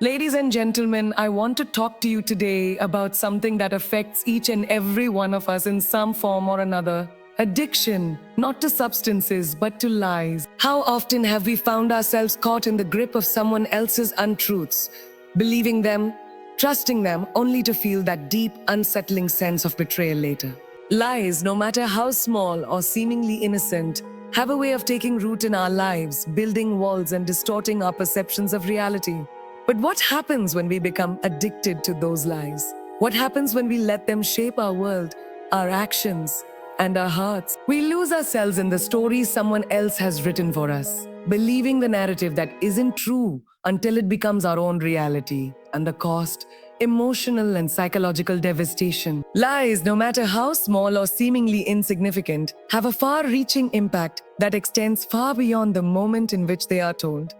Ladies and gentlemen, I want to talk to you today about something that affects each and every one of us in some form or another. Addiction, not to substances, but to lies. How often have we found ourselves caught in the grip of someone else's untruths, believing them, trusting them, only to feel that deep, unsettling sense of betrayal later? Lies, no matter how small or seemingly innocent, have a way of taking root in our lives, building walls and distorting our perceptions of reality. But what happens when we become addicted to those lies? What happens when we let them shape our world, our actions, and our hearts? We lose ourselves in the stories someone else has written for us, believing the narrative that isn't true until it becomes our own reality. And the cost, emotional and psychological devastation. Lies, no matter how small or seemingly insignificant, have a far reaching impact that extends far beyond the moment in which they are told.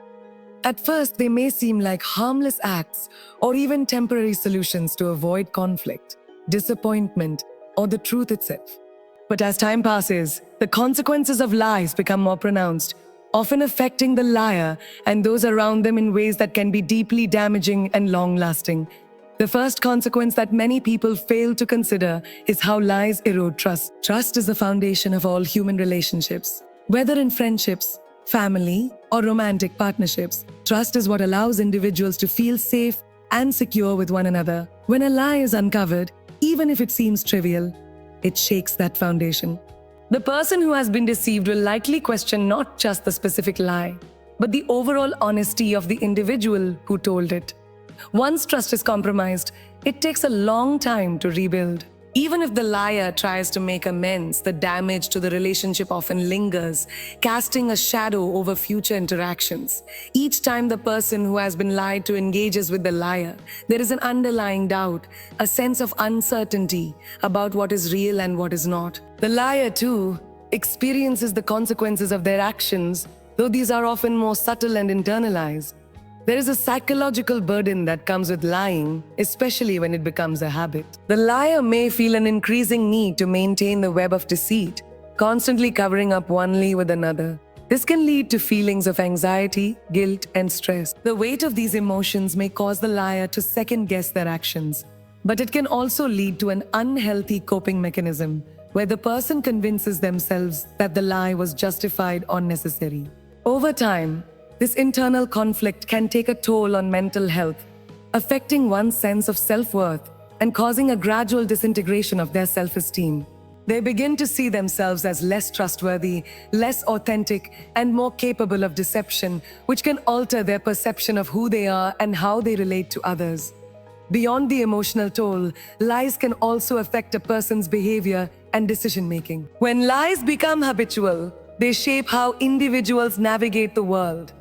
At first, they may seem like harmless acts or even temporary solutions to avoid conflict, disappointment, or the truth itself. But as time passes, the consequences of lies become more pronounced, often affecting the liar and those around them in ways that can be deeply damaging and long-lasting. The first consequence that many people fail to consider is how lies erode trust. Trust is the foundation of all human relationships, whether in friendships, family, or romantic partnerships. Trust is what allows individuals to feel safe and secure with one another. When a lie is uncovered, even if it seems trivial, it shakes that foundation. The person who has been deceived will likely question not just the specific lie, but the overall honesty of the individual who told it. Once trust is compromised, it takes a long time to rebuild. Even if the liar tries to make amends, the damage to the relationship often lingers, casting a shadow over future interactions. Each time the person who has been lied to engages with the liar, there is an underlying doubt, a sense of uncertainty about what is real and what is not. The liar, too, experiences the consequences of their actions, though these are often more subtle and internalized. There is a psychological burden that comes with lying, especially when it becomes a habit. The liar may feel an increasing need to maintain the web of deceit, constantly covering up one lie with another. This can lead to feelings of anxiety, guilt, and stress. The weight of these emotions may cause the liar to second-guess their actions, but it can also lead to an unhealthy coping mechanism, where the person convinces themselves that the lie was justified or necessary. Over time, this internal conflict can take a toll on mental health, affecting one's sense of self-worth and causing a gradual disintegration of their self-esteem. They begin to see themselves as less trustworthy, less authentic, and more capable of deception, which can alter their perception of who they are and how they relate to others. Beyond the emotional toll, lies can also affect a person's behavior and decision-making. When lies become habitual, they shape how individuals navigate the world.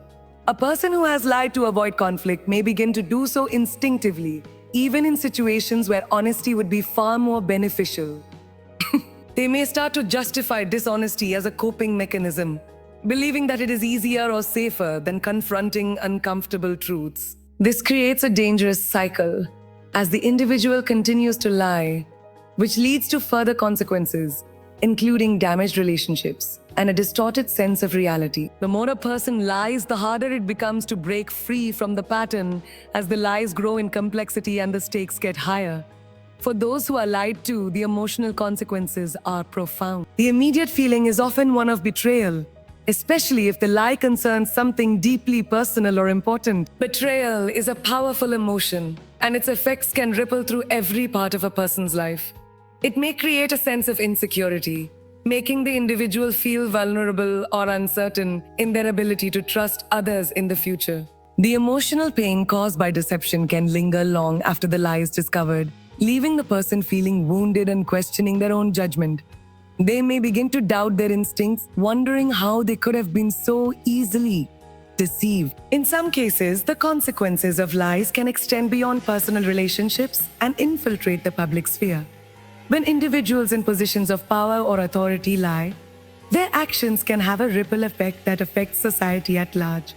A person who has lied to avoid conflict may begin to do so instinctively, even in situations where honesty would be far more beneficial. They may start to justify dishonesty as a coping mechanism, believing that it is easier or safer than confronting uncomfortable truths. This creates a dangerous cycle as the individual continues to lie, which leads to further consequences, including damaged relationships and a distorted sense of reality. The more a person lies, the harder it becomes to break free from the pattern as the lies grow in complexity and the stakes get higher. For those who are lied to, the emotional consequences are profound. The immediate feeling is often one of betrayal, especially if the lie concerns something deeply personal or important. Betrayal is a powerful emotion, and its effects can ripple through every part of a person's life. It may create a sense of insecurity, making the individual feel vulnerable or uncertain in their ability to trust others in the future. The emotional pain caused by deception can linger long after the lie is discovered, leaving the person feeling wounded and questioning their own judgment. They may begin to doubt their instincts, wondering how they could have been so easily deceived. In some cases, the consequences of lies can extend beyond personal relationships and infiltrate the public sphere. When individuals in positions of power or authority lie, their actions can have a ripple effect that affects society at large.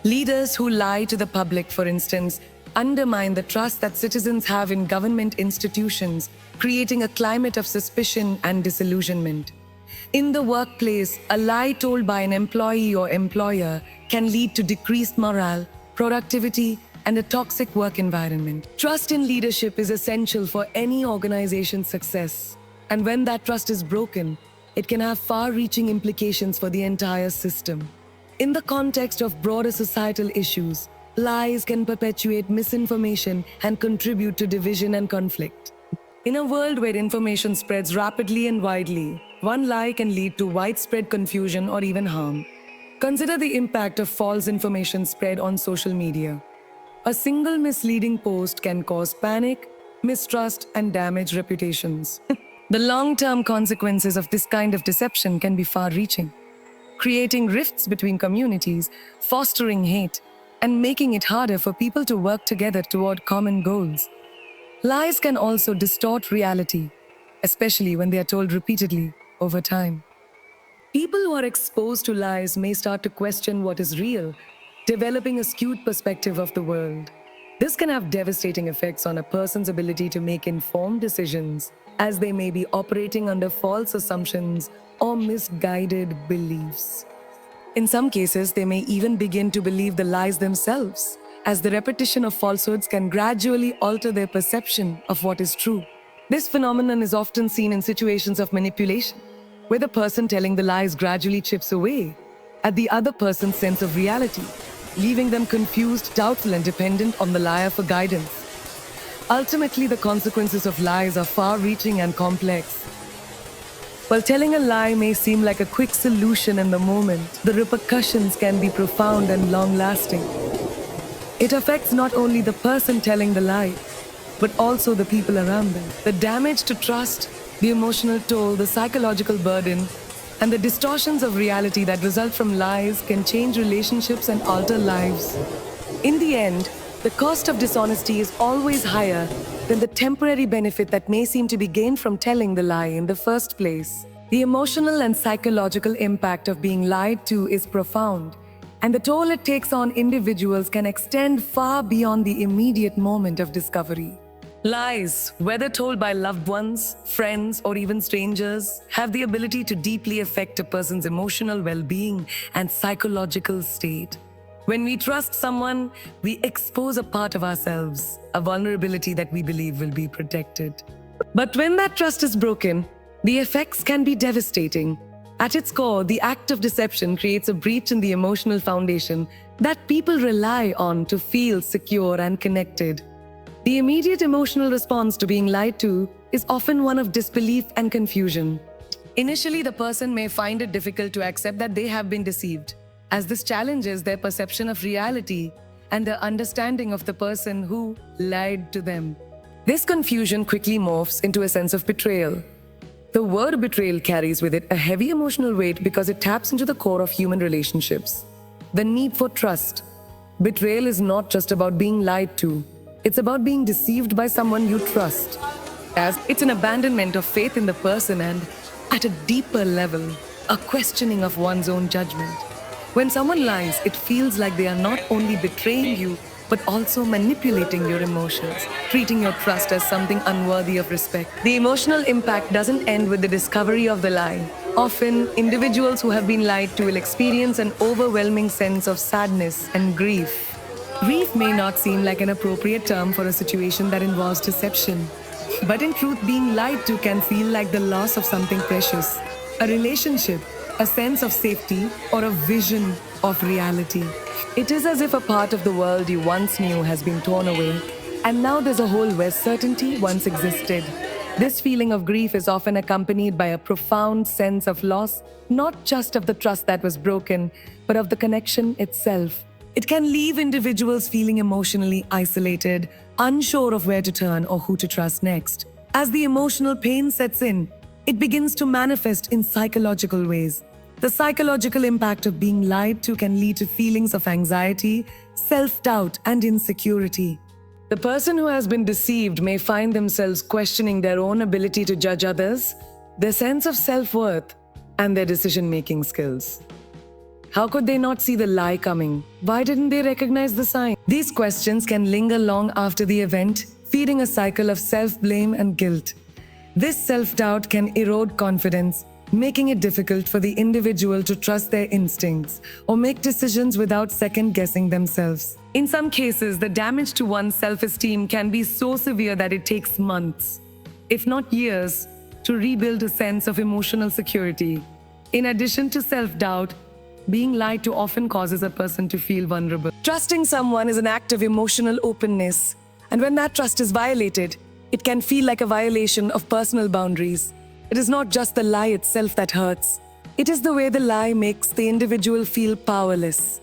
Leaders who lie to the public, for instance, undermine the trust that citizens have in government institutions, creating a climate of suspicion and disillusionment. In the workplace, a lie told by an employee or employer can lead to decreased morale, productivity, and a toxic work environment. Trust in leadership is essential for any organization's success. And when that trust is broken, it can have far-reaching implications for the entire system. In the context of broader societal issues, lies can perpetuate misinformation and contribute to division and conflict. In a world where information spreads rapidly and widely, one lie can lead to widespread confusion or even harm. Consider the impact of false information spread on social media. A single misleading post can cause panic, mistrust, and damage reputations. The long-term consequences of this kind of deception can be far-reaching, creating rifts between communities, fostering hate, and making it harder for people to work together toward common goals. Lies can also distort reality, especially when they are told repeatedly over time. People who are exposed to lies may start to question what is real, developing a skewed perspective of the world. This can have devastating effects on a person's ability to make informed decisions, as they may be operating under false assumptions or misguided beliefs. In some cases, they may even begin to believe the lies themselves, as the repetition of falsehoods can gradually alter their perception of what is true. This phenomenon is often seen in situations of manipulation, where the person telling the lies gradually chips away at the other person's sense of reality, leaving them confused, doubtful, and dependent on the liar for guidance. Ultimately, the consequences of lies are far-reaching and complex. While telling a lie may seem like a quick solution in the moment, the repercussions can be profound and long-lasting. It affects not only the person telling the lie, but also the people around them. The damage to trust, the emotional toll, the psychological burden, and the distortions of reality that result from lies can change relationships and alter lives. In the end, the cost of dishonesty is always higher than the temporary benefit that may seem to be gained from telling the lie in the first place. The emotional and psychological impact of being lied to is profound, and the toll it takes on individuals can extend far beyond the immediate moment of discovery. Lies, whether told by loved ones, friends, or even strangers, have the ability to deeply affect a person's emotional well-being and psychological state. When we trust someone, we expose a part of ourselves, a vulnerability that we believe will be protected. But when that trust is broken, the effects can be devastating. At its core, the act of deception creates a breach in the emotional foundation that people rely on to feel secure and connected. The immediate emotional response to being lied to is often one of disbelief and confusion. Initially, the person may find it difficult to accept that they have been deceived, as this challenges their perception of reality and their understanding of the person who lied to them. This confusion quickly morphs into a sense of betrayal. The word betrayal carries with it a heavy emotional weight because it taps into the core of human relationships, the need for trust. Betrayal is not just about being lied to. It's about being deceived by someone you trust, as it's an abandonment of faith in the person and, at a deeper level, a questioning of one's own judgment. When someone lies, it feels like they are not only betraying you, but also manipulating your emotions, treating your trust as something unworthy of respect. The emotional impact doesn't end with the discovery of the lie. Often, individuals who have been lied to will experience an overwhelming sense of sadness and grief. Grief may not seem like an appropriate term for a situation that involves deception, but in truth, being lied to can feel like the loss of something precious, a relationship, a sense of safety, or a vision of reality. It is as if a part of the world you once knew has been torn away, and now there's a hole where certainty once existed. This feeling of grief is often accompanied by a profound sense of loss, not just of the trust that was broken, but of the connection itself. It can leave individuals feeling emotionally isolated, unsure of where to turn or who to trust next. As the emotional pain sets in, it begins to manifest in psychological ways. The psychological impact of being lied to can lead to feelings of anxiety, self-doubt, and insecurity. The person who has been deceived may find themselves questioning their own ability to judge others, their sense of self-worth, and their decision-making skills. How could they not see the lie coming? Why didn't they recognize the sign? These questions can linger long after the event, feeding a cycle of self-blame and guilt. This self-doubt can erode confidence, making it difficult for the individual to trust their instincts or make decisions without second-guessing themselves. In some cases, the damage to one's self-esteem can be so severe that it takes months, if not years, to rebuild a sense of emotional security. In addition to self-doubt, being lied to often causes a person to feel vulnerable. Trusting someone is an act of emotional openness, and when that trust is violated, it can feel like a violation of personal boundaries. It is not just the lie itself that hurts. It is the way the lie makes the individual feel powerless.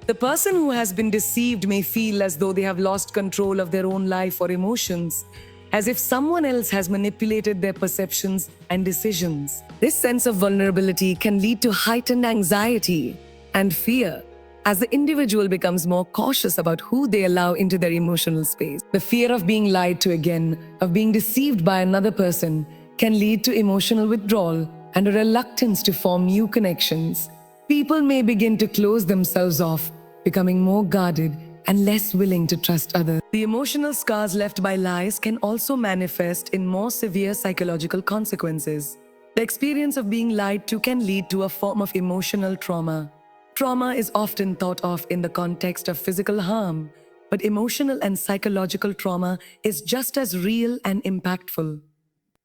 The person who has been deceived may feel as though they have lost control of their own life or emotions, as if someone else has manipulated their perceptions and decisions. This sense of vulnerability can lead to heightened anxiety and fear as the individual becomes more cautious about who they allow into their emotional space. The fear of being lied to again, of being deceived by another person, can lead to emotional withdrawal and a reluctance to form new connections. People may begin to close themselves off, becoming more guarded and less willing to trust others. The emotional scars left by lies can also manifest in more severe psychological consequences. The experience of being lied to can lead to a form of emotional trauma. Trauma is often thought of in the context of physical harm, but emotional and psychological trauma is just as real and impactful.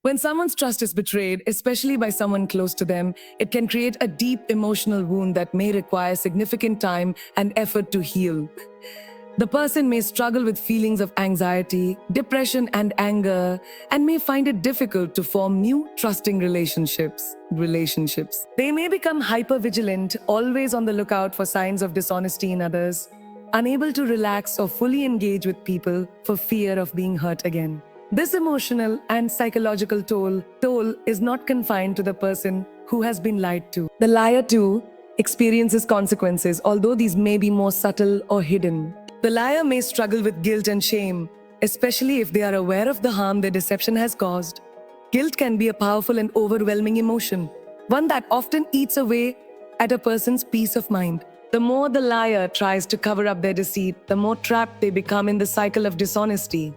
When someone's trust is betrayed, especially by someone close to them, it can create a deep emotional wound that may require significant time and effort to heal. The person may struggle with feelings of anxiety, depression, and anger, and may find it difficult to form new, trusting relationships. They may become hypervigilant, always on the lookout for signs of dishonesty in others, unable to relax or fully engage with people for fear of being hurt again. This emotional and psychological toll is not confined to the person who has been lied to. The liar too experiences consequences, although these may be more subtle or hidden. The liar may struggle with guilt and shame, especially if they are aware of the harm their deception has caused. Guilt can be a powerful and overwhelming emotion, one that often eats away at a person's peace of mind. The more the liar tries to cover up their deceit, the more trapped they become in the cycle of dishonesty.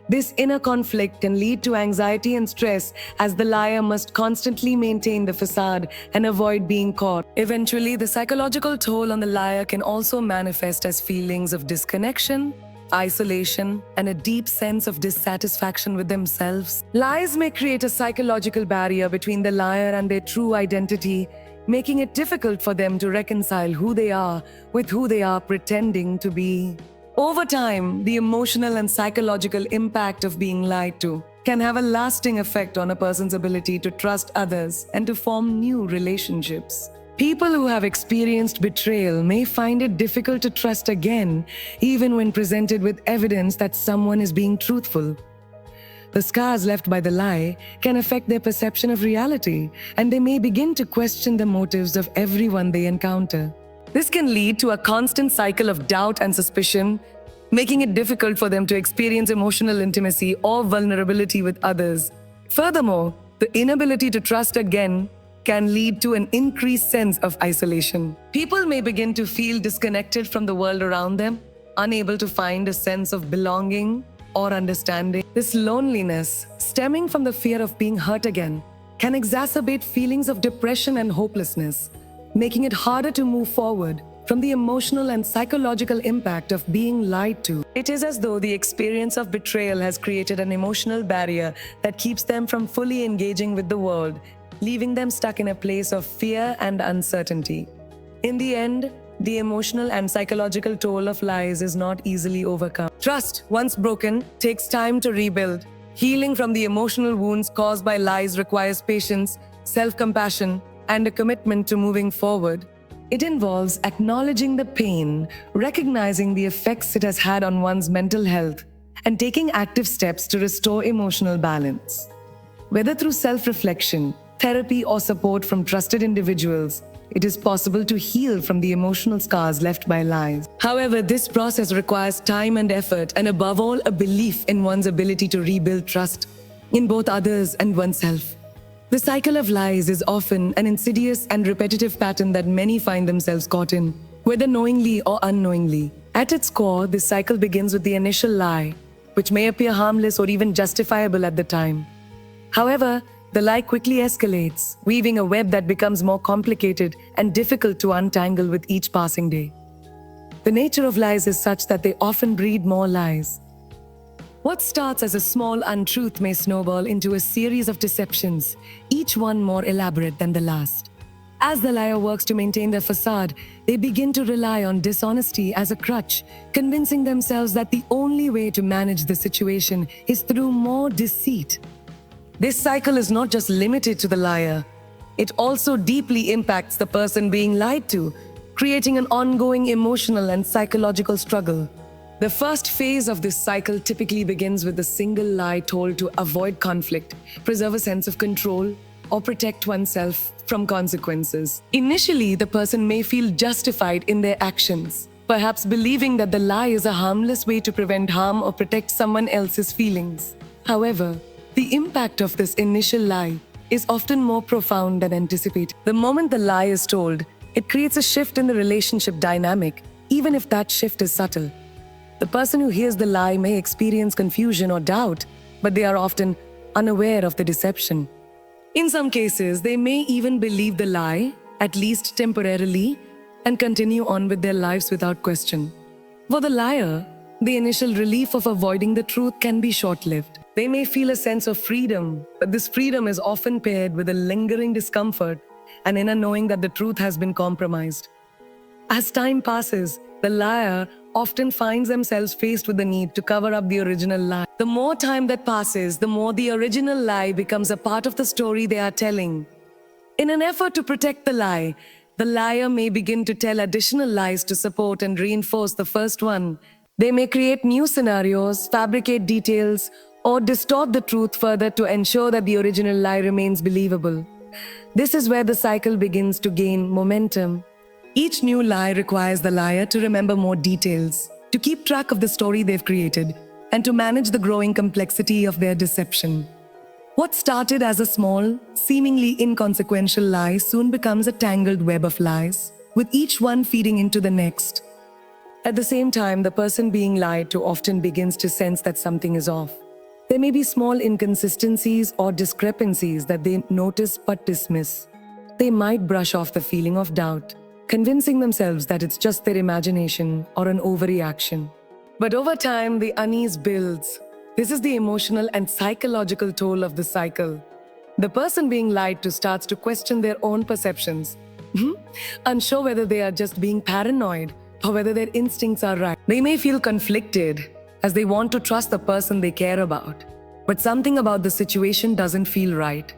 This inner conflict can lead to anxiety and stress, as the liar must constantly maintain the facade and avoid being caught. Eventually, the psychological toll on the liar can also manifest as feelings of disconnection, isolation, and a deep sense of dissatisfaction with themselves. Lies may create a psychological barrier between the liar and their true identity, making it difficult for them to reconcile who they are with who they are pretending to be. Over time, the emotional and psychological impact of being lied to can have a lasting effect on a person's ability to trust others and to form new relationships. People who have experienced betrayal may find it difficult to trust again, even when presented with evidence that someone is being truthful. The scars left by the lie can affect their perception of reality, and they may begin to question the motives of everyone they encounter. This can lead to a constant cycle of doubt and suspicion, making it difficult for them to experience emotional intimacy or vulnerability with others. Furthermore, the inability to trust again can lead to an increased sense of isolation. People may begin to feel disconnected from the world around them, unable to find a sense of belonging or understanding. This loneliness, stemming from the fear of being hurt again, can exacerbate feelings of depression and hopelessness, making it harder to move forward from the emotional and psychological impact of being lied to. It is as though the experience of betrayal has created an emotional barrier that keeps them from fully engaging with the world, leaving them stuck in a place of fear and uncertainty. In the end, the emotional and psychological toll of lies is not easily overcome. Trust, once broken, takes time to rebuild. Healing from the emotional wounds caused by lies requires patience, self-compassion, and a commitment to moving forward. It involves acknowledging the pain, recognizing the effects it has had on one's mental health, and taking active steps to restore emotional balance. Whether through self-reflection, therapy, or support from trusted individuals, it is possible to heal from the emotional scars left by lies. However, this process requires time and effort, and above all, a belief in one's ability to rebuild trust in both others and oneself. The cycle of lies is often an insidious and repetitive pattern that many find themselves caught in, whether knowingly or unknowingly. At its core, this cycle begins with the initial lie, which may appear harmless or even justifiable at the time. However, The lie quickly escalates, weaving a web that becomes more complicated and difficult to untangle with each passing day. The nature of lies is such that they often breed more lies. What starts as a small untruth may snowball into a series of deceptions, each one more elaborate than the last. As the liar works to maintain their facade, they begin to rely on dishonesty as a crutch, convincing themselves that the only way to manage the situation is through more deceit. This cycle is not just limited to the liar, it also deeply impacts the person being lied to, creating an ongoing emotional and psychological struggle. The first phase of this cycle typically begins with a single lie told to avoid conflict, preserve a sense of control, or protect oneself from consequences. Initially, the person may feel justified in their actions, perhaps believing that the lie is a harmless way to prevent harm or protect someone else's feelings. However, the impact of this initial lie is often more profound than anticipated. The moment the lie is told, it creates a shift in the relationship dynamic, even if that shift is subtle. The person who hears the lie may experience confusion or doubt, but they are often unaware of the deception. In some cases, they may even believe the lie, at least temporarily, and continue on with their lives without question. For the liar, the initial relief of avoiding the truth can be short-lived. They may feel a sense of freedom, but this freedom is often paired with a lingering discomfort and inner knowing that the truth has been compromised. As time passes, the liar often finds themselves faced with the need to cover up the original lie. The more time that passes, the more the original lie becomes a part of the story they are telling. In an effort to protect the liar may begin to tell additional lies to support and reinforce the first one. They may create new scenarios, fabricate details, or distort the truth further to ensure that the original lie remains believable. This is where the cycle begins to gain momentum. Each new lie requires the liar to remember more details, to keep track of the story they've created, and to manage the growing complexity of their deception. What started as a small, seemingly inconsequential lie soon becomes a tangled web of lies, with each one feeding into the next. At the same time, the person being lied to often begins to sense that something is off. There may be small inconsistencies or discrepancies that they notice but dismiss. They might brush off the feeling of doubt, convincing themselves that it's just their imagination or an overreaction. But over time, the unease builds. This is the emotional and psychological toll of the cycle. The person being lied to starts to question their own perceptions, unsure whether they are just being paranoid or whether their instincts are right. They may feel conflicted as they want to trust the person they care about, but something about the situation doesn't feel right.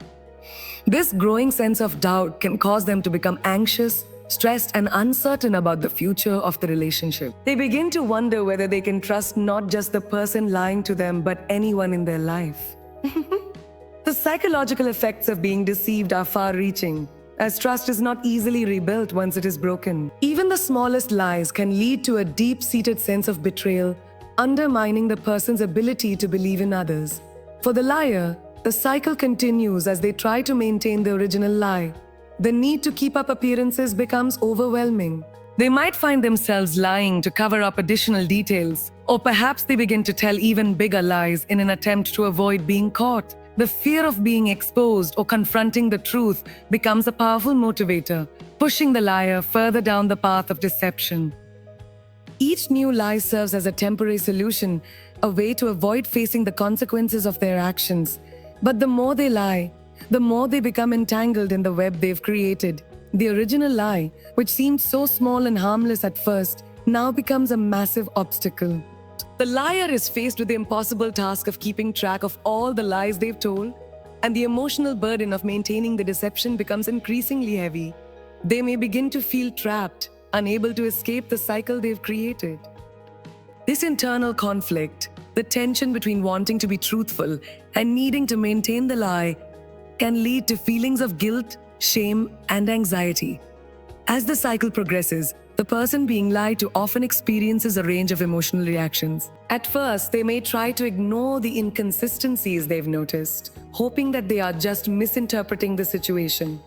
This growing sense of doubt can cause them to become anxious, stressed, and uncertain about the future of the relationship. They begin to wonder whether they can trust not just the person lying to them, but anyone in their life. The psychological effects of being deceived are far-reaching, as trust is not easily rebuilt once it is broken. Even the smallest lies can lead to a deep-seated sense of betrayal, undermining the person's ability to believe in others. For the liar, the cycle continues as they try to maintain the original lie. The need to keep up appearances becomes overwhelming. They might find themselves lying to cover up additional details, or perhaps they begin to tell even bigger lies in an attempt to avoid being caught. The fear of being exposed or confronting the truth becomes a powerful motivator, pushing the liar further down the path of deception. Each new lie serves as a temporary solution, a way to avoid facing the consequences of their actions. But the more they lie, the more they become entangled in the web they've created. The original lie, which seemed so small and harmless at first, now becomes a massive obstacle. The liar is faced with the impossible task of keeping track of all the lies they've told, and the emotional burden of maintaining the deception becomes increasingly heavy. They may begin to feel trapped, unable to escape the cycle they've created. This internal conflict, the tension between wanting to be truthful and needing to maintain the lie, can lead to feelings of guilt, shame, and anxiety. As the cycle progresses, the person being lied to often experiences a range of emotional reactions. At first, they may try to ignore the inconsistencies they've noticed, hoping that they are just misinterpreting the situation.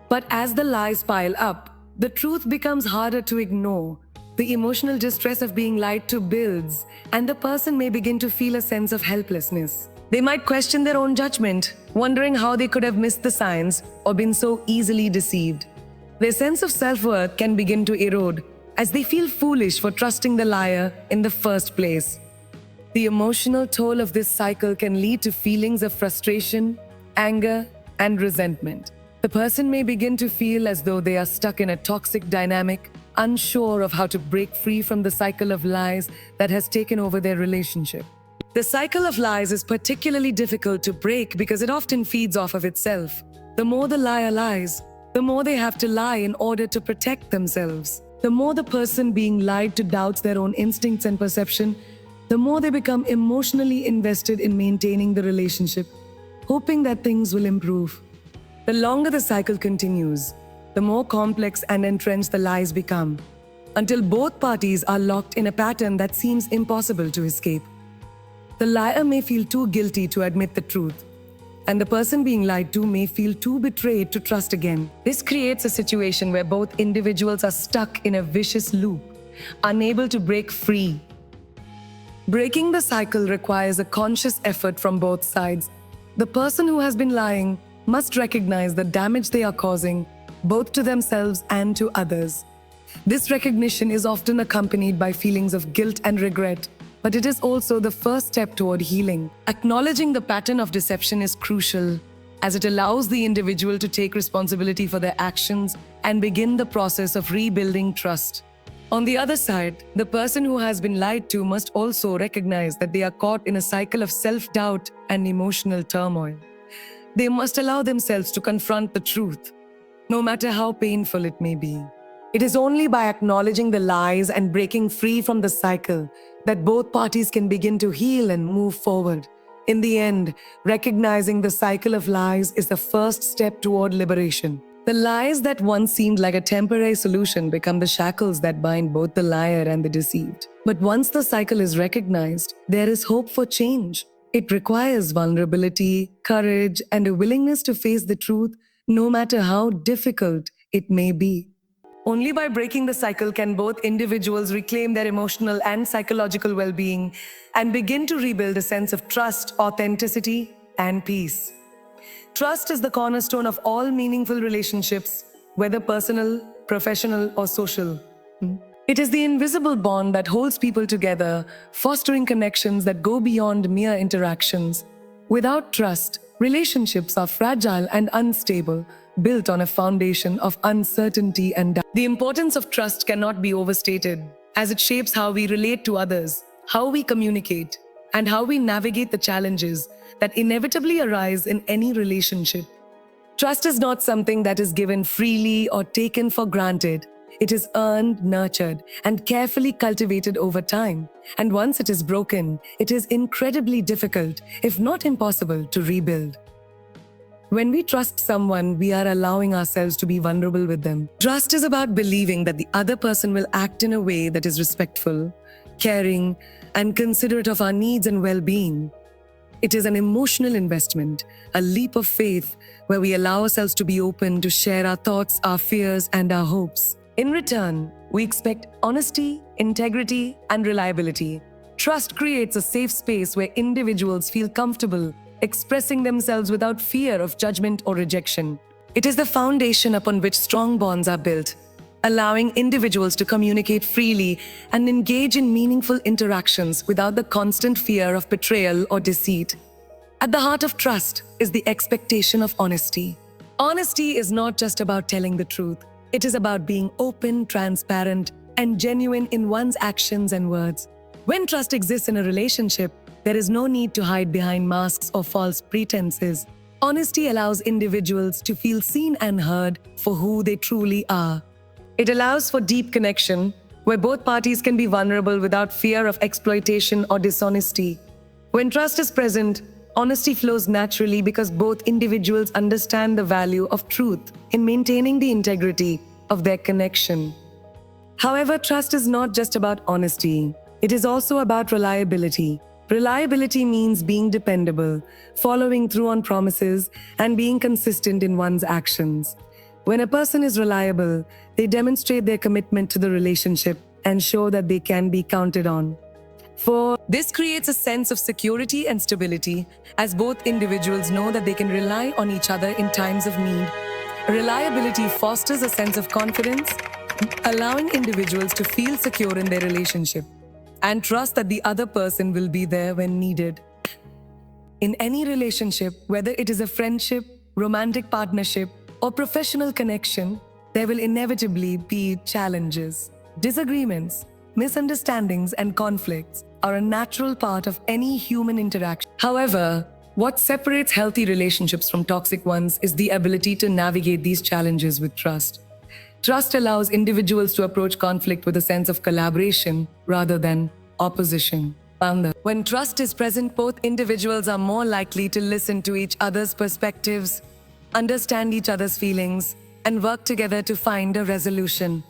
But as the lies pile up, the truth becomes harder to ignore. The emotional distress of being lied to builds, and the person may begin to feel a sense of helplessness. They might question their own judgment, wondering how they could have missed the signs or been so easily deceived. Their sense of self-worth can begin to erode as they feel foolish for trusting the liar in the first place. The emotional toll of this cycle can lead to feelings of frustration, anger, and resentment. The person may begin to feel as though they are stuck in a toxic dynamic, unsure of how to break free from the cycle of lies that has taken over their relationship. The cycle of lies is particularly difficult to break because it often feeds off of itself. The more the liar lies, the more they have to lie in order to protect themselves. The more the person being lied to doubts their own instincts and perception, the more they become emotionally invested in maintaining the relationship, hoping that things will improve. The longer the cycle continues, the more complex and entrenched the lies become, until both parties are locked in a pattern that seems impossible to escape. The liar may feel too guilty to admit the truth, and the person being lied to may feel too betrayed to trust again. This creates a situation where both individuals are stuck in a vicious loop, unable to break free. Breaking the cycle requires a conscious effort from both sides. The person who has been lying must recognize the damage they are causing, both to themselves and to others. This recognition is often accompanied by feelings of guilt and regret, but it is also the first step toward healing. Acknowledging the pattern of deception is crucial, as it allows the individual to take responsibility for their actions and begin the process of rebuilding trust. On the other side, the person who has been lied to must also recognize that they are caught in a cycle of self-doubt and emotional turmoil. They must allow themselves to confront the truth, no matter how painful it may be. It is only by acknowledging the lies and breaking free from the cycle that both parties can begin to heal and move forward. In the end, recognizing the cycle of lies is the first step toward liberation. The lies that once seemed like a temporary solution become the shackles that bind both the liar and the deceived. But once the cycle is recognized, there is hope for change. It requires vulnerability, courage, and a willingness to face the truth, no matter how difficult it may be. Only by breaking the cycle can both individuals reclaim their emotional and psychological well-being and begin to rebuild a sense of trust, authenticity, and peace. Trust is the cornerstone of all meaningful relationships, whether personal, professional, or social. It is the invisible bond that holds people together, fostering connections that go beyond mere interactions. Without trust, relationships are fragile and unstable, built on a foundation of uncertainty and doubt. The importance of trust cannot be overstated, as it shapes how we relate to others, how we communicate, and how we navigate the challenges that inevitably arise in any relationship. Trust is not something that is given freely or taken for granted. It is earned, nurtured, and carefully cultivated over time. And once it is broken, it is incredibly difficult, if not impossible, to rebuild. When we trust someone, we are allowing ourselves to be vulnerable with them. Trust is about believing that the other person will act in a way that is respectful, caring, and considerate of our needs and well-being. It is an emotional investment, a leap of faith where we allow ourselves to be open to share our thoughts, our fears, and our hopes. In return, we expect honesty, integrity, and reliability. Trust creates a safe space where individuals feel comfortable expressing themselves without fear of judgment or rejection. It is the foundation upon which strong bonds are built, allowing individuals to communicate freely and engage in meaningful interactions without the constant fear of betrayal or deceit. At the heart of trust is the expectation of honesty. Honesty is not just about telling the truth. It is about being open, transparent, and genuine in one's actions and words. When trust exists in a relationship, there is no need to hide behind masks or false pretenses. Honesty allows individuals to feel seen and heard for who they truly are. It allows for deep connection, where both parties can be vulnerable without fear of exploitation or dishonesty. When trust is present, honesty flows naturally because both individuals understand the value of truth in maintaining the integrity of their connection. However, trust is not just about honesty. It is also about reliability. Reliability means being dependable, following through on promises, and being consistent in one's actions. When a person is reliable, they demonstrate their commitment to the relationship and show that they can be counted on. For this creates a sense of security and stability, as both individuals know that they can rely on each other in times of need. Reliability fosters a sense of confidence, allowing individuals to feel secure in their relationship and trust that the other person will be there when needed. In any relationship, whether it is a friendship, romantic partnership, or professional connection, there will inevitably be challenges. Disagreements, misunderstandings, and conflicts are a natural part of any human interaction. However, what separates healthy relationships from toxic ones is the ability to navigate these challenges with trust. Trust allows individuals to approach conflict with a sense of collaboration rather than opposition. When trust is present, both individuals are more likely to listen to each other's perspectives, understand each other's feelings, and work together to find a resolution.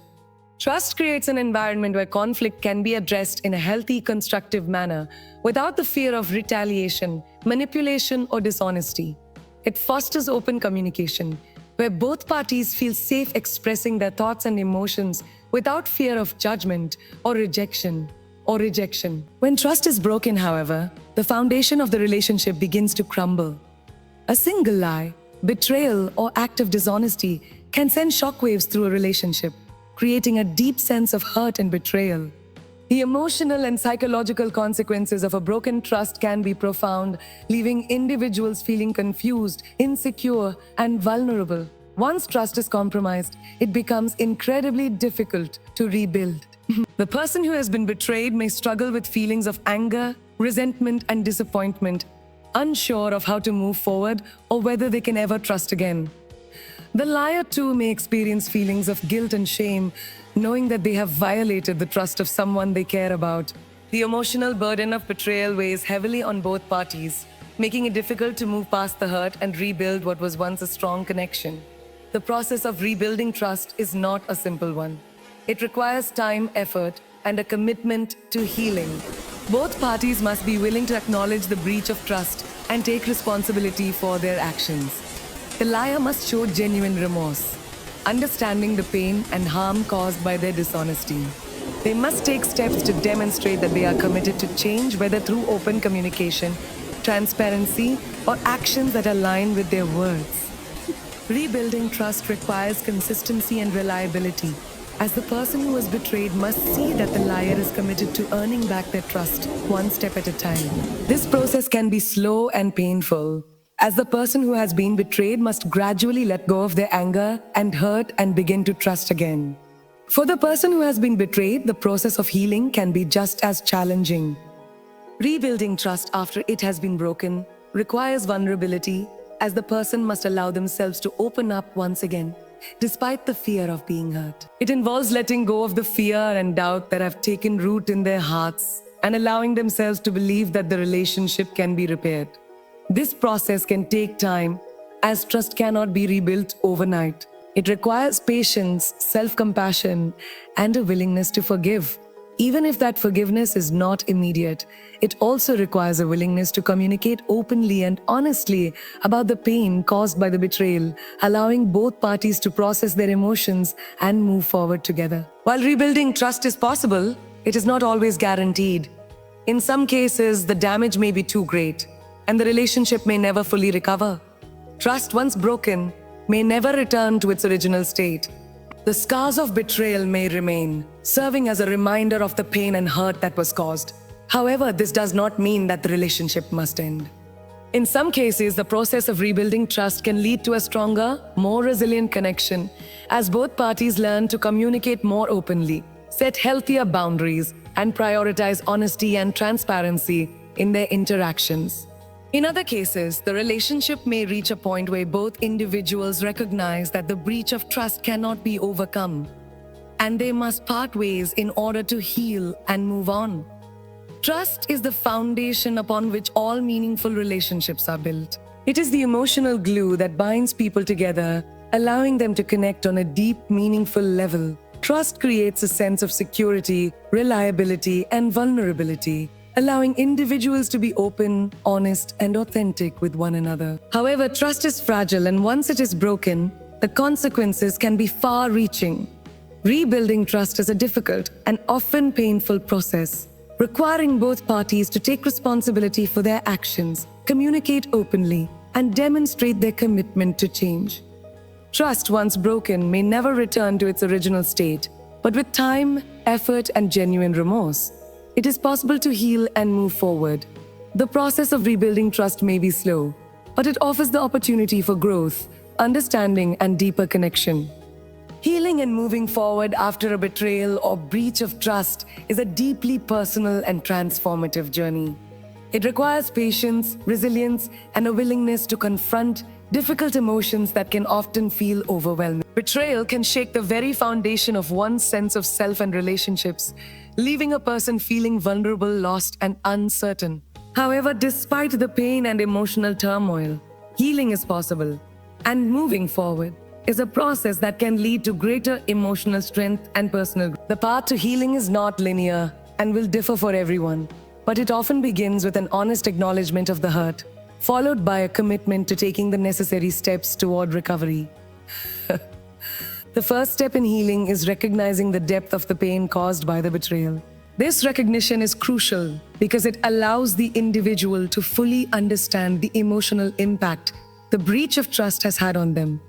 Trust creates an environment where conflict can be addressed in a healthy, constructive manner without the fear of retaliation, manipulation, or dishonesty. It fosters open communication, where both parties feel safe expressing their thoughts and emotions without fear of judgment or rejection. When trust is broken, however, the foundation of the relationship begins to crumble. A single lie, betrayal, or act of dishonesty can send shockwaves through a relationship, creating a deep sense of hurt and betrayal. The emotional and psychological consequences of a broken trust can be profound, leaving individuals feeling confused, insecure, and vulnerable. Once trust is compromised, it becomes incredibly difficult to rebuild. The person who has been betrayed may struggle with feelings of anger, resentment, and disappointment, unsure of how to move forward or whether they can ever trust again. The liar too may experience feelings of guilt and shame, knowing that they have violated the trust of someone they care about. The emotional burden of betrayal weighs heavily on both parties, making it difficult to move past the hurt and rebuild what was once a strong connection. The process of rebuilding trust is not a simple one. It requires time, effort, and a commitment to healing. Both parties must be willing to acknowledge the breach of trust and take responsibility for their actions. The liar must show genuine remorse, understanding the pain and harm caused by their dishonesty. They must take steps to demonstrate that they are committed to change, whether through open communication, transparency, or actions that align with their words. Rebuilding trust requires consistency and reliability, as the person who was betrayed must see that the liar is committed to earning back their trust one step at a time. This process can be slow and painful, as the person who has been betrayed must gradually let go of their anger and hurt and begin to trust again. For the person who has been betrayed, the process of healing can be just as challenging. Rebuilding trust after it has been broken requires vulnerability, as the person must allow themselves to open up once again, despite the fear of being hurt. It involves letting go of the fear and doubt that have taken root in their hearts and allowing themselves to believe that the relationship can be repaired. This process can take time, as trust cannot be rebuilt overnight. It requires patience, self-compassion, and a willingness to forgive. Even if that forgiveness is not immediate, it also requires a willingness to communicate openly and honestly about the pain caused by the betrayal, allowing both parties to process their emotions and move forward together. While rebuilding trust is possible, it is not always guaranteed. In some cases, the damage may be too great, and the relationship may never fully recover. Trust, once broken, may never return to its original state. The scars of betrayal may remain, serving as a reminder of the pain and hurt that was caused. However, this does not mean that the relationship must end. In some cases, the process of rebuilding trust can lead to a stronger, more resilient connection, as both parties learn to communicate more openly, set healthier boundaries, and prioritize honesty and transparency in their interactions. In other cases, the relationship may reach a point where both individuals recognize that the breach of trust cannot be overcome, and they must part ways in order to heal and move on. Trust is the foundation upon which all meaningful relationships are built. It is the emotional glue that binds people together, allowing them to connect on a deep, meaningful level. Trust creates a sense of security, reliability, and vulnerability, allowing individuals to be open, honest, and authentic with one another. However, trust is fragile, and once it is broken, the consequences can be far-reaching. Rebuilding trust is a difficult and often painful process, requiring both parties to take responsibility for their actions, communicate openly, and demonstrate their commitment to change. Trust, once broken, may never return to its original state, but with time, effort, and genuine remorse, it is possible to heal and move forward. The process of rebuilding trust may be slow, but it offers the opportunity for growth, understanding, and deeper connection. Healing and moving forward after a betrayal or breach of trust is a deeply personal and transformative journey. It requires patience, resilience, and a willingness to confront difficult emotions that can often feel overwhelming. Betrayal can shake the very foundation of one's sense of self and relationships, leaving a person feeling vulnerable, lost, and uncertain. However, despite the pain and emotional turmoil, healing is possible, and moving forward is a process that can lead to greater emotional strength and personal growth. The path to healing is not linear and will differ for everyone, but it often begins with an honest acknowledgement of the hurt, followed by a commitment to taking the necessary steps toward recovery. The first step in healing is recognizing the depth of the pain caused by the betrayal. This recognition is crucial because it allows the individual to fully understand the emotional impact the breach of trust has had on them.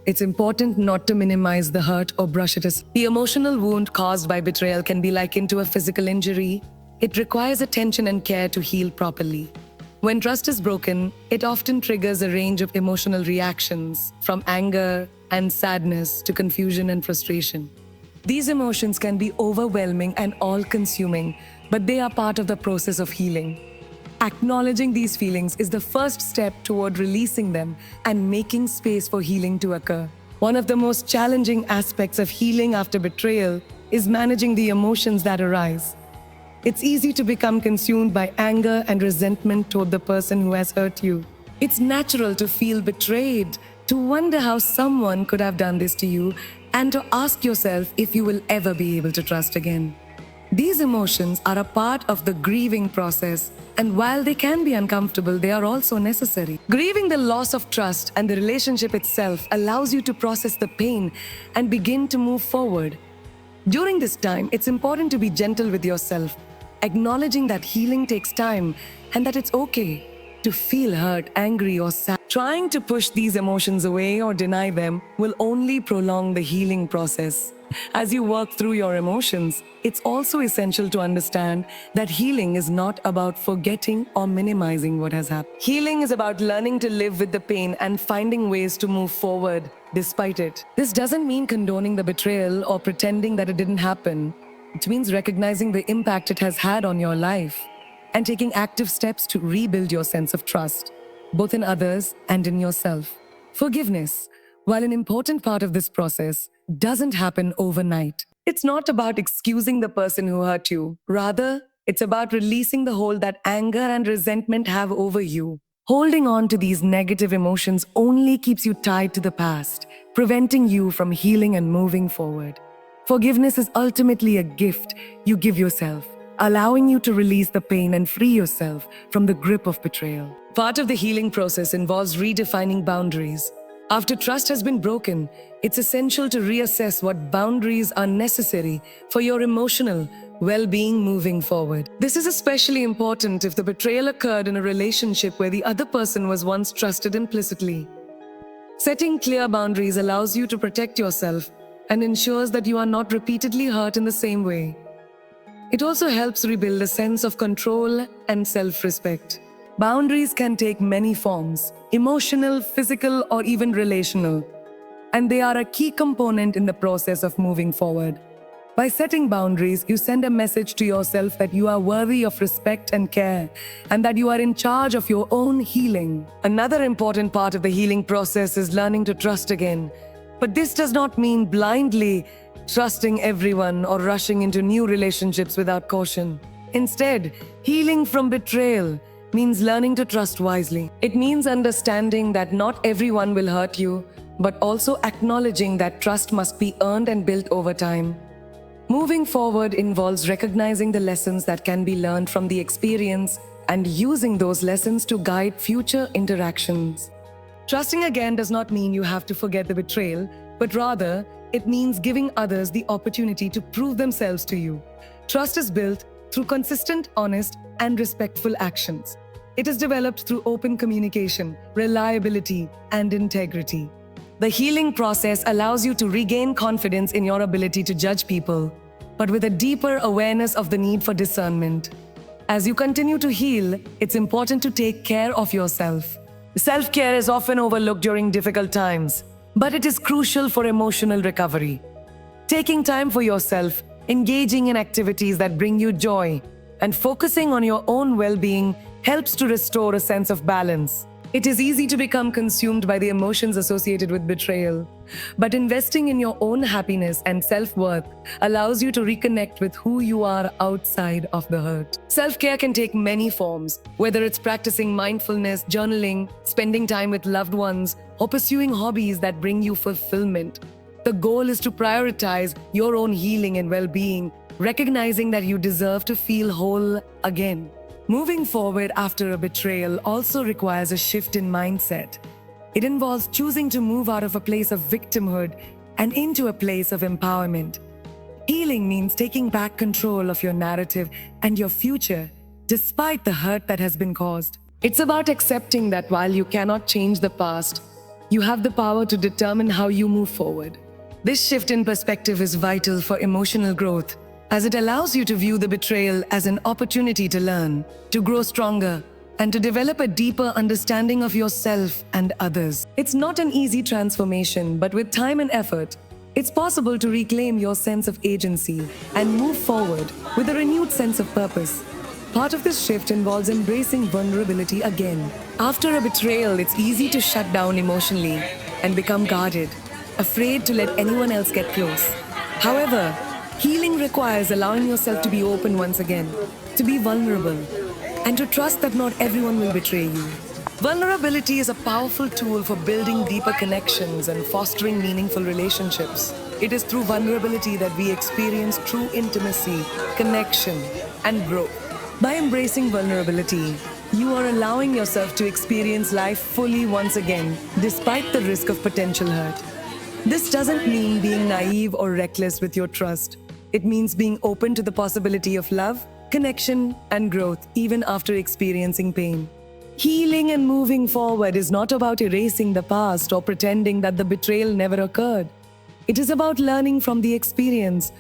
It's important not to minimize the hurt or brush it aside. The emotional wound caused by betrayal can be likened to a physical injury. It requires attention and care to heal properly. When trust is broken, it often triggers a range of emotional reactions, from anger and sadness to confusion and frustration. These emotions can be overwhelming and all-consuming, but they are part of the process of healing. Acknowledging these feelings is the first step toward releasing them and making space for healing to occur. One of the most challenging aspects of healing after betrayal is managing the emotions that arise. It's easy to become consumed by anger and resentment toward the person who has hurt you. It's natural to feel betrayed, to wonder how someone could have done this to you, and to ask yourself if you will ever be able to trust again. These emotions are a part of the grieving process, and while they can be uncomfortable, they are also necessary. Grieving the loss of trust and the relationship itself allows you to process the pain and begin to move forward. During this time, it's important to be gentle with yourself, acknowledging that healing takes time and that it's okay to feel hurt, angry, or sad. Trying to push these emotions away or deny them will only prolong the healing process. As you work through your emotions, it's also essential to understand that healing is not about forgetting or minimizing what has happened. Healing is about learning to live with the pain and finding ways to move forward despite it. This doesn't mean condoning the betrayal or pretending that it didn't happen. It means recognizing the impact it has had on your life and taking active steps to rebuild your sense of trust, both in others and in yourself. Forgiveness, while an important part of this process, doesn't happen overnight. It's not about excusing the person who hurt you. Rather, it's about releasing the hold that anger and resentment have over you. Holding on to these negative emotions only keeps you tied to the past, preventing you from healing and moving forward. Forgiveness is ultimately a gift you give yourself, allowing you to release the pain and free yourself from the grip of betrayal. Part of the healing process involves redefining boundaries. After trust has been broken, it's essential to reassess what boundaries are necessary for your emotional well-being moving forward. This is especially important if the betrayal occurred in a relationship where the other person was once trusted implicitly. Setting clear boundaries allows you to protect yourself and ensures that you are not repeatedly hurt in the same way. It also helps rebuild a sense of control and self-respect. Boundaries can take many forms: emotional, physical, or even relational, and they are a key component in the process of moving forward. By setting boundaries, you send a message to yourself that you are worthy of respect and care, and that you are in charge of your own healing. Another important part of the healing process is learning to trust again. But this does not mean blindly trusting everyone or rushing into new relationships without caution. Instead, healing from betrayal means learning to trust wisely. It means understanding that not everyone will hurt you, but also acknowledging that trust must be earned and built over time. Moving forward involves recognizing the lessons that can be learned from the experience and using those lessons to guide future interactions. Trusting again does not mean you have to forget the betrayal, but rather, it means giving others the opportunity to prove themselves to you. Trust is built through consistent, honest, and respectful actions. It is developed through open communication, reliability, and integrity. The healing process allows you to regain confidence in your ability to judge people, but with a deeper awareness of the need for discernment. As you continue to heal, it's important to take care of yourself. Self care is often overlooked during difficult times, but it is crucial for emotional recovery. Taking time for yourself, engaging in activities that bring you joy, and focusing on your own well being helps to restore a sense of balance. It is easy to become consumed by the emotions associated with betrayal, but investing in your own happiness and self worth allows you to reconnect with who you are outside of the hurt. Self care can take many forms, whether it's practicing mindfulness, journaling, spending time with loved ones, or pursuing hobbies that bring you fulfillment. The goal is to prioritize your own healing and well being, recognizing that you deserve to feel whole again. Moving forward after a betrayal also requires a shift in mindset. It involves choosing to move out of a place of victimhood and into a place of empowerment. Healing means taking back control of your narrative and your future, despite the hurt that has been caused. It's about accepting that while you cannot change the past, you have the power to determine how you move forward. This shift in perspective is vital for emotional growth, as it allows you to view the betrayal as an opportunity to learn, to grow stronger, and to develop a deeper understanding of yourself and others. It's not an easy transformation, but with time and effort, it's possible to reclaim your sense of agency and move forward with a renewed sense of purpose. Part of this shift involves embracing vulnerability again. After a betrayal, it's easy to shut down emotionally and become guarded, afraid to let anyone else get close. However, healing requires allowing yourself to be open once again, to be vulnerable, and to trust that not everyone will betray you. Vulnerability is a powerful tool for building deeper connections and fostering meaningful relationships. It is through vulnerability that we experience true intimacy, connection, and growth. By embracing vulnerability, you are allowing yourself to experience life fully once again, despite the risk of potential hurt. This doesn't mean being naive or reckless with your trust. It means being open to the possibility of love, connection, and growth even after experiencing pain. Healing and moving forward is not about erasing the past or pretending that the betrayal never occurred. It is about learning from the experience,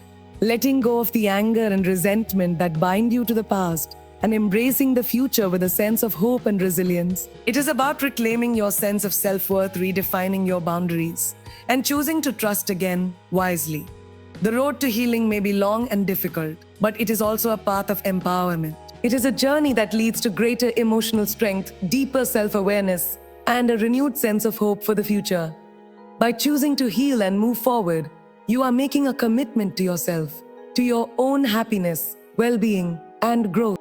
letting go of the anger and resentment that bind you to the past, and embracing the future with a sense of hope and resilience. It is about reclaiming your sense of self-worth, redefining your boundaries, and choosing to trust again wisely. The road to healing may be long and difficult, but it is also a path of empowerment. It is a journey that leads to greater emotional strength, deeper self-awareness, and a renewed sense of hope for the future. By choosing to heal and move forward, you are making a commitment to yourself, to your own happiness, well-being, and growth.